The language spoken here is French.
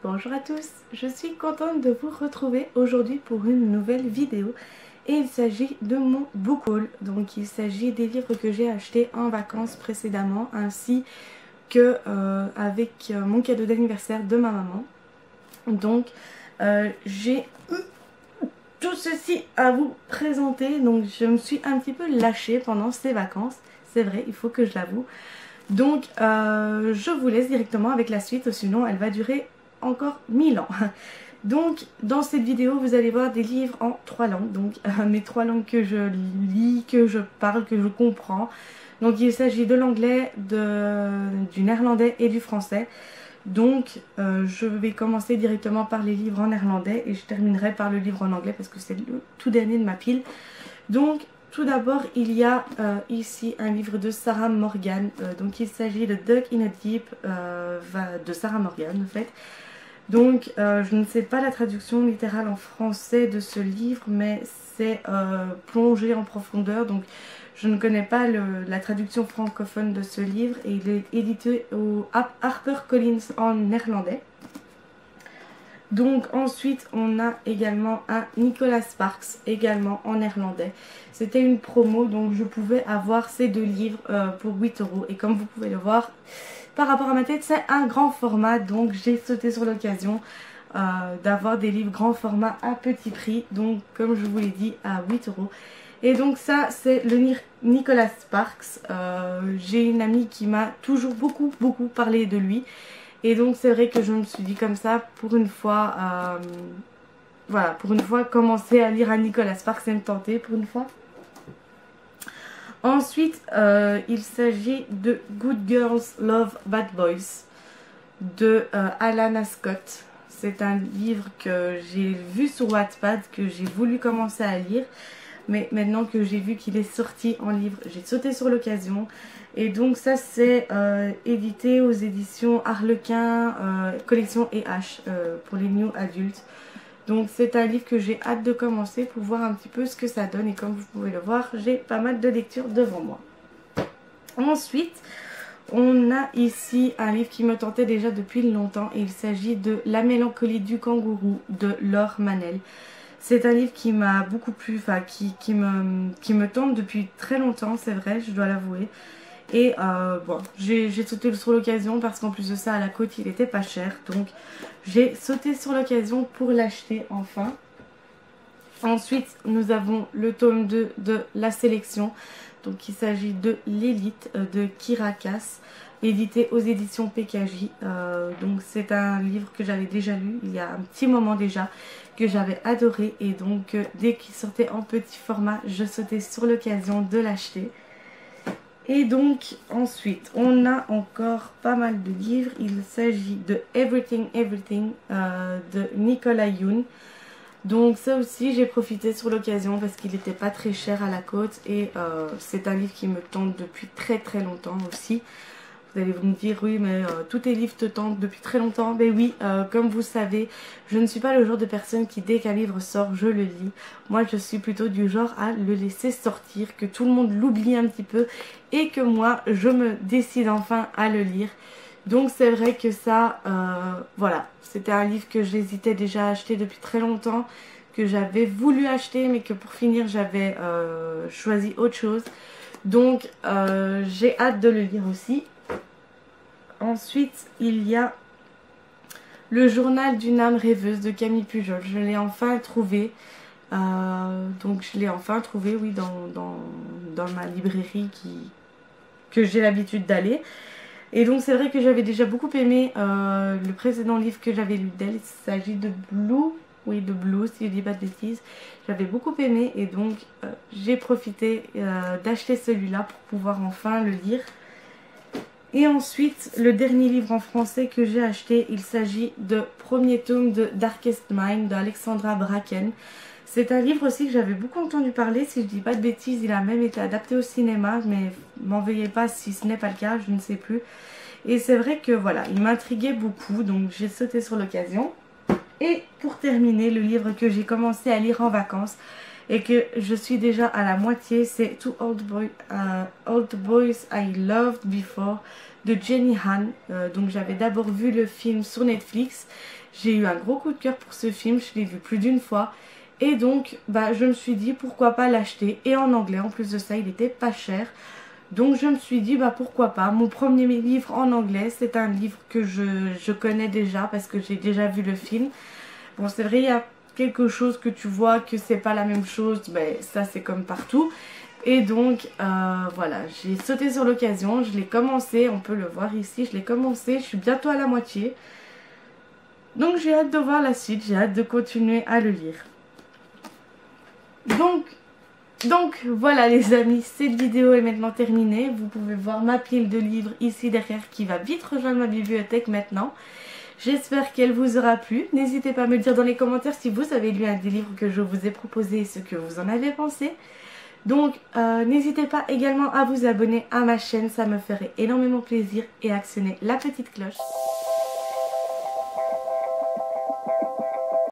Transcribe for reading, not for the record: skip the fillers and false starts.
Bonjour à tous, je suis contente de vous retrouver aujourd'hui pour une nouvelle vidéo et il s'agit de mon book haul. Donc il s'agit des livres que j'ai achetés en vacances précédemment ainsi que avec mon cadeau d'anniversaire de ma maman. Donc j'ai tout ceci à vous présenter, donc je me suis un petit peu lâchée pendant ces vacances, c'est vrai, il faut que je l'avoue. Donc je vous laisse directement avec la suite, sinon elle va durer encore 1000 ans. Donc dans cette vidéo vous allez voir des livres en 3 langues, donc mes 3 langues que je lis, que je parle, que je comprends. Donc il s'agit de l'anglais, du néerlandais et du français. Donc je vais commencer directement par les livres en néerlandais et je terminerai par le livre en anglais parce que c'est le tout dernier de ma pile. Donc tout d'abord, il y a ici un livre de Sarah Morgan. Donc il s'agit de Duck in a Deep de Sarah Morgan en fait. Donc je ne sais pas la traduction littérale en français de ce livre, mais c'est Plonger en profondeur. Donc je ne connais pas la traduction francophone de ce livre et il est édité au HarperCollins en néerlandais. Donc ensuite on a également un Nicholas Sparks, également en néerlandais. C'était une promo, donc je pouvais avoir ces deux livres pour 8 €. Et comme vous pouvez le voir, par rapport à ma tête, c'est un grand format. Donc j'ai sauté sur l'occasion d'avoir des livres grand format à petit prix. Donc comme je vous l'ai dit, à 8 €. Et donc ça c'est le Nicholas Sparks. J'ai une amie qui m'a toujours beaucoup parlé de lui. Et donc c'est vrai que je me suis dit comme ça, pour une fois, voilà, pour une fois, commencer à lire un Nicholas Sparks et me tenter pour une fois. Ensuite, il s'agit de Good Girls Love Bad Boys de Alana Scott. C'est un livre que j'ai vu sur Wattpad, que j'ai voulu commencer à lire. Mais maintenant que j'ai vu qu'il est sorti en livre, j'ai sauté sur l'occasion. Et donc ça c'est édité aux éditions Harlequin, collection EH pour les new adultes. Donc c'est un livre que j'ai hâte de commencer pour voir un petit peu ce que ça donne. Et comme vous pouvez le voir, j'ai pas mal de lectures devant moi. Ensuite, on a ici un livre qui me tentait déjà depuis longtemps. Et il s'agit de La mélancolie du kangourou de Laure Manel. C'est un livre qui m'a beaucoup plu, enfin qui me tente depuis très longtemps, c'est vrai, je dois l'avouer. Et bon, j'ai sauté sur l'occasion parce qu'en plus de ça, à la côte, il était pas cher. Donc j'ai sauté sur l'occasion pour l'acheter enfin. Ensuite, nous avons le tome 2 de La Sélection. Donc il s'agit de L'Élite de Kira Cass, édité aux éditions PKJ. Donc c'est un livre que j'avais déjà lu il y a un petit moment déjà, que j'avais adoré. Et donc dès qu'il sortait en petit format, je sautais sur l'occasion de l'acheter. Et donc ensuite on a encore pas mal de livres. Il s'agit de Everything Everything de Nicolas Yoon. Donc ça aussi j'ai profité sur l'occasion parce qu'il n'était pas très cher à la côte. Et c'est un livre qui me tente depuis très longtemps aussi. Vous allez me dire oui mais tous tes livres te tentent depuis très longtemps. Mais oui, comme vous savez, je ne suis pas le genre de personne qui dès qu'un livre sort je le lis. Moi je suis plutôt du genre à le laisser sortir, que tout le monde l'oublie un petit peu et que moi je me décide enfin à le lire. Donc c'est vrai que ça, voilà, c'était un livre que j'hésitais déjà à acheter depuis très longtemps, que j'avais voulu acheter mais que pour finir j'avais choisi autre chose. Donc j'ai hâte de le lire aussi. Ensuite, il y a Le journal d'une âme rêveuse de Camille Pujol. Je l'ai enfin trouvé. Donc je l'ai enfin trouvé, oui, dans ma librairie que j'ai l'habitude d'aller. Et donc c'est vrai que j'avais déjà beaucoup aimé le précédent livre que j'avais lu d'elle. Il s'agit de Blue. Oui, de Blue, si je dis pas de bêtises. J'avais beaucoup aimé et donc j'ai profité d'acheter celui-là pour pouvoir enfin le lire. Et ensuite, le dernier livre en français que j'ai acheté, il s'agit de premier tome de Darkest Mind d'Alexandra Bracken. C'est un livre aussi que j'avais beaucoup entendu parler, si je dis pas de bêtises, il a même été adapté au cinéma, mais m'en veuillez pas si ce n'est pas le cas, je ne sais plus. Et c'est vrai que voilà, il m'intriguait beaucoup, donc j'ai sauté sur l'occasion. Et pour terminer, le livre que j'ai commencé à lire en vacances et que je suis déjà à la moitié, c'est To Old Boys I Loved Before de Jenny Han. Donc j'avais d'abord vu le film sur Netflix. J'ai eu un gros coup de cœur pour ce film, je l'ai vu plus d'une fois. Et donc je me suis dit pourquoi pas l'acheter. Et en anglais, en plus de ça, il était pas cher. Donc je me suis dit pourquoi pas. Mon premier livre en anglais, c'est un livre que je connais déjà parce que j'ai déjà vu le film. Bon, c'est vrai, il y a quelque chose que tu vois que c'est pas la même chose, ça c'est comme partout. Et donc voilà, j'ai sauté sur l'occasion, je l'ai commencé, on peut le voir ici, je l'ai commencé, je suis bientôt à la moitié. Donc j'ai hâte de voir la suite, j'ai hâte de continuer à le lire. Donc voilà les amis, cette vidéo est maintenant terminée. Vous pouvez voir ma pile de livres ici derrière qui va vite rejoindre ma bibliothèque maintenant. J'espère qu'elle vous aura plu. N'hésitez pas à me dire dans les commentaires si vous avez lu un des livres que je vous ai proposé et ce que vous en avez pensé. Donc n'hésitez pas également à vous abonner à ma chaîne, ça me ferait énormément plaisir, et actionner la petite cloche.